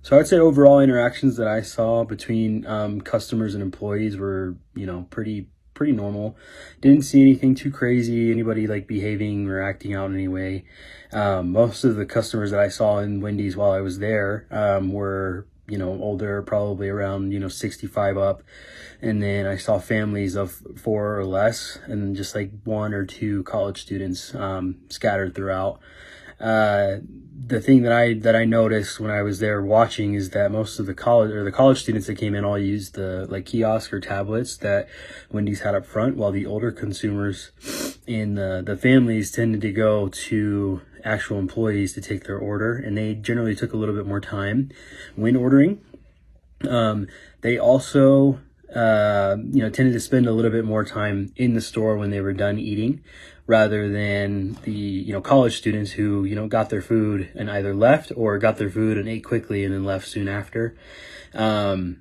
So I'd say overall interactions that I saw between customers and employees were, pretty normal. Didn't see anything too crazy, anybody like behaving or acting out in any way. Most of the customers that I saw in Wendy's while I was there were, older, probably around, 65 up. And then I saw families of four or less, and then just like one or two college students scattered throughout. Uh, the thing that I noticed when I was there watching is that most of the college students that came in all used the like kiosk or tablets that Wendy's had up front, while the older consumers and the families tended to go to actual employees to take their order, and they generally took a little bit more time when ordering. They also, tended to spend a little bit more time in the store when they were done eating, rather than the, college students who, got their food and either left or got their food and ate quickly and then left soon after. Um,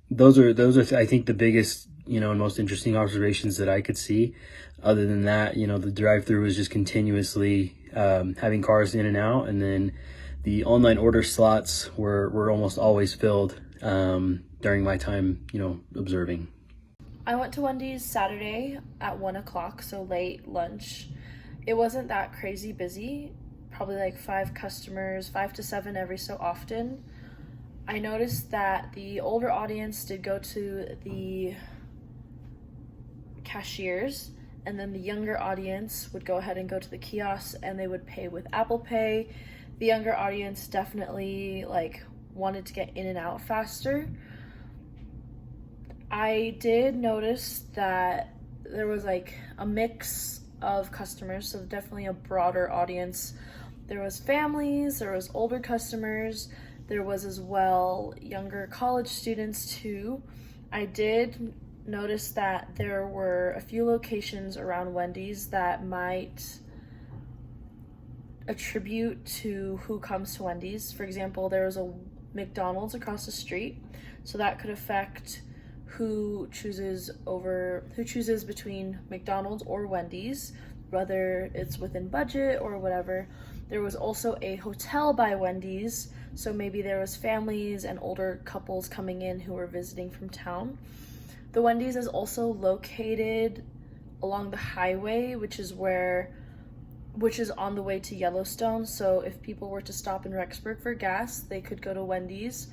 those are I think the biggest, and most interesting observations that I could see. Other than that, the drive-through was just continuously having cars in and out, and then the online order slots were almost always filled during my time, observing. I went to Wendy's Saturday at 1 o'clock, so late lunch. It wasn't that crazy busy, probably like five customers, five to seven every so often. I noticed that the older audience did go to the cashiers, and then the younger audience would go ahead and go to the kiosks and they would pay with Apple Pay. The younger audience definitely like wanted to get in and out faster. I did notice that there was like a mix of customers, so definitely a broader audience. There was families, there was older customers, there was as well younger college students too. I did notice that there were a few locations around Wendy's that might attribute to who comes to Wendy's. For example, there was a McDonald's across the street, so that could affect who chooses between McDonald's or Wendy's, whether it's within budget or whatever. There was also a hotel by Wendy's, so maybe there was families and older couples coming in who were visiting from town. The Wendy's is also located along the highway, which is on the way to Yellowstone. So if people were to stop in Rexburg for gas, they could go to Wendy's.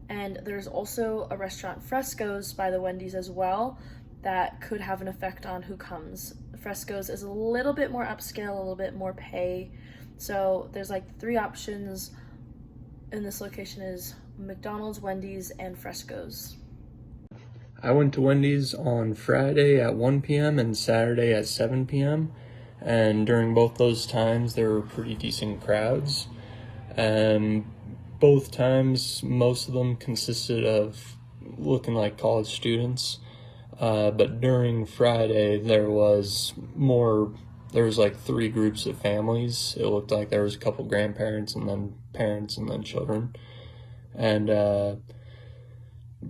And there's also a restaurant, Fresco's, by the Wendy's as well, that could have an effect on who comes. Fresco's is a little bit more upscale, a little bit more pay. So there's like three options in this location: is McDonald's, Wendy's, and Fresco's. I went to Wendy's on Friday at 1 p.m. and Saturday at 7 p.m. And during both those times, there were pretty decent crowds. And both times, most of them consisted of looking like college students. But during Friday, there was like three groups of families. It looked like there was a couple grandparents and then parents and then children. And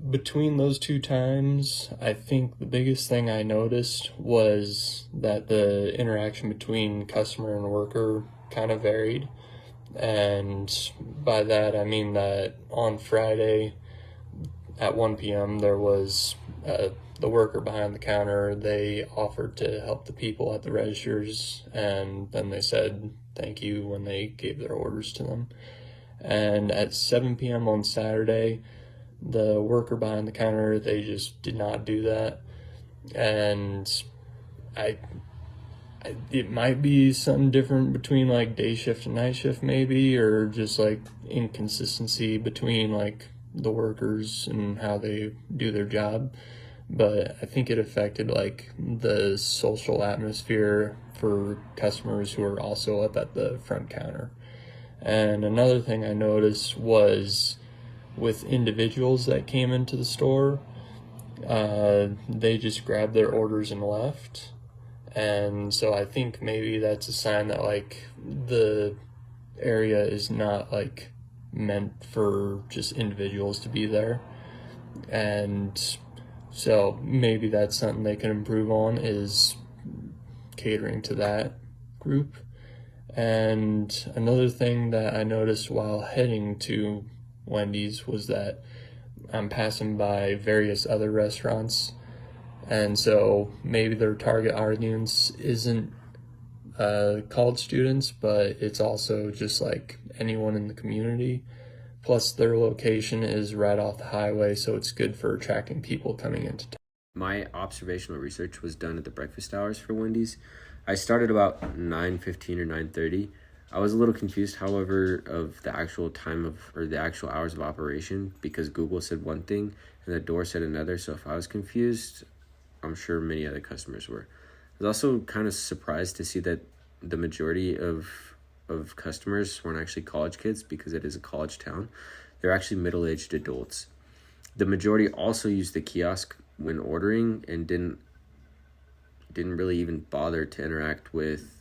between those two times, I think the biggest thing I noticed was that the interaction between customer and worker kind of varied. And by that, I mean that on Friday at 1 p.m., there was the worker behind the counter. They offered to help the people at the registers, and then they said thank you when they gave their orders to them. And at 7 p.m. on Saturday, the worker behind the counter, they just did not do that. And it might be something different between like day shift and night shift maybe, or just like inconsistency between like the workers and how they do their job. But I think it affected like the social atmosphere for customers who are also up at the front counter. And another thing I noticed was with individuals that came into the store, they just grabbed their orders and left. And so I think maybe that's a sign that like the area is not like meant for just individuals to be there. And so maybe that's something they can improve on, is catering to that group. And another thing that I noticed while heading to Wendy's was that I'm passing by various other restaurants, and so maybe their target audience isn't college students, but it's also just like anyone in the community. Plus, their location is right off the highway, so it's good for attracting people coming into town. My observational research was done at the breakfast hours for Wendy's. I started about 9:15 or 9:30. I was a little confused, however, of the actual the actual hours of operation, because Google said one thing and the door said another. So if I was confused, I'm sure many other customers were. I was also kind of surprised to see that the majority of customers weren't actually college kids, because it is a college town. They're actually middle-aged adults. The majority also used the kiosk when ordering and didn't really even bother to interact with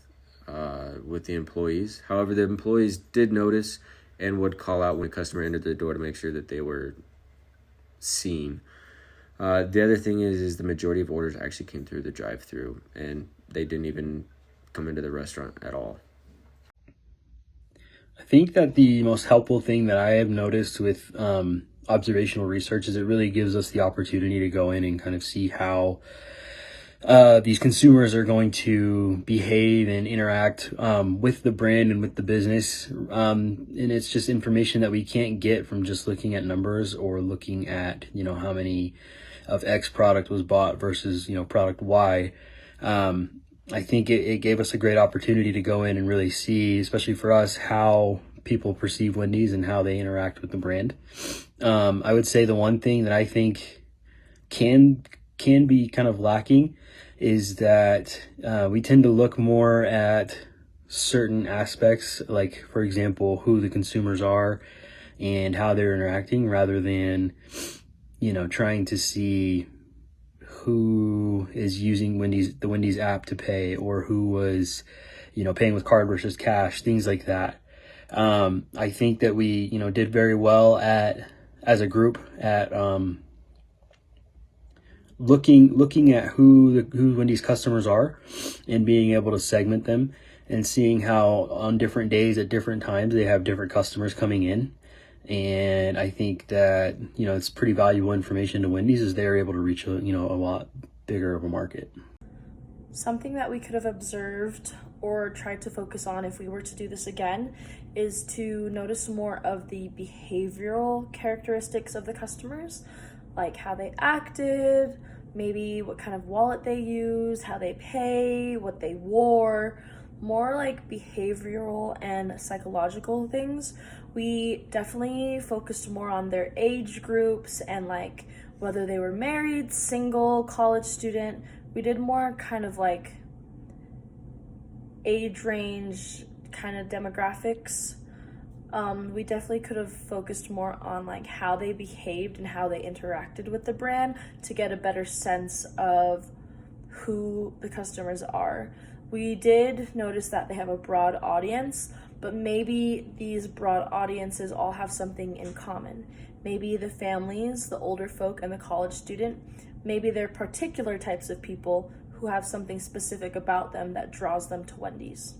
the employees. However, the employees did notice and would call out when a customer entered the door to make sure that they were seen. The other thing is the majority of orders actually came through the drive-through, and they didn't even come into the restaurant at all. I think that the most helpful thing that I have noticed with observational research is it really gives us the opportunity to go in and kind of see how these consumers are going to behave and interact with the brand and with the business. And it's just information that we can't get from just looking at numbers or looking at, how many of X product was bought versus, product Y. I think it gave us a great opportunity to go in and really see, especially for us, how people perceive Wendy's and how they interact with the brand. I would say the one thing that I think can be kind of lacking is that we tend to look more at certain aspects, like, for example, who the consumers are and how they're interacting, rather than, trying to see who is using the Wendy's app to pay, or who was, paying with card versus cash, things like that. I think that we, did very well as a group at looking at who Wendy's customers are and being able to segment them and seeing how on different days at different times they have different customers coming in. And I think that, it's pretty valuable information to Wendy's, as they're able to reach a lot bigger of a market. Something that we could have observed or tried to focus on if we were to do this again is to notice more of the behavioral characteristics of the customers, like how they acted, maybe what kind of wallet they use, how they pay, what they wore, more like behavioral and psychological things. We definitely focused more on their age groups and like whether they were married, single, college student. We did more kind of like age range kind of demographics. We definitely could have focused more on like how they behaved and how they interacted with the brand to get a better sense of who the customers are. We did notice that they have a broad audience, but maybe these broad audiences all have something in common. Maybe the families, the older folk, and the college student, maybe they're particular types of people who have something specific about them that draws them to Wendy's.